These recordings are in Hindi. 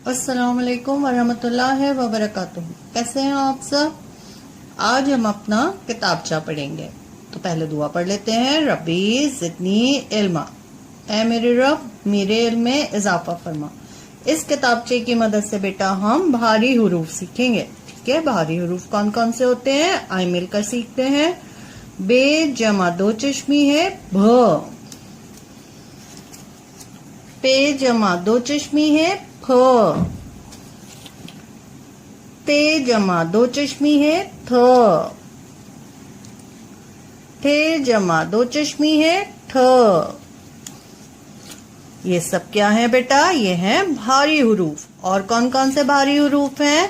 अस्सलाम वालेकुम वरहमतुल्लाहि वबरकातुहू। कैसे हैं आप सब? आज हम अपना किताबचा पढ़ेंगे। तो पहले दुआ पढ़ लेते हैं। रब्बी ज़िदनी इल्मा, ऐ मेरे रब मेरे इल्म में इजाफा फरमा। इस किताबचे की मदद से बेटा हम भारी हुरूफ सीखेंगे। ठीक है, भारी हुरूफ कौन कौन से होते हैं आइए मिलकर सीखते हैं। बे जमा दो चश्मी है भ, पे जमा दो चश्मी है फ, ते जमा दो चश्मी है थ, थे जमा दो चश्मी है ठ। ये सब क्या है बेटा? ये हैं भारी हुरूफ। और कौन कौन से भारी हुरूफ हैं?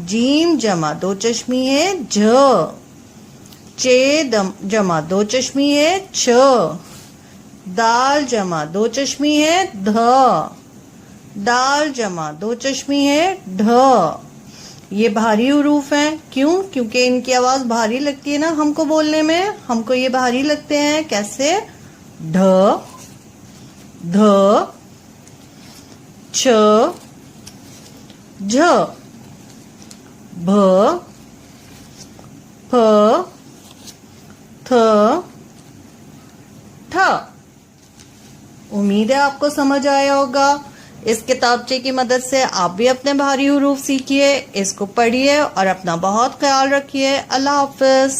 जीम जमा दो चश्मी है झ, चे जमा दो चश्मी है छ, दाल जमा दो चश्मी है ध, दाल जमा दो चश्मी है ढ। ये भारी हुरूफ हैं। क्यों? क्योंकि इनकी आवाज भारी लगती है ना हमको बोलने में। हमको ये भारी लगते हैं। कैसे? ढ, ध, छ, झ, भ, फ, थ, ठ। उम्मीद है आपको समझ आया होगा। इस किताबचे की मदद से आप भी अपने भारी हुरूफ सीखिए, इसको पढ़िए और अपना बहुत ख्याल रखिए। अल्लाह हाफिज।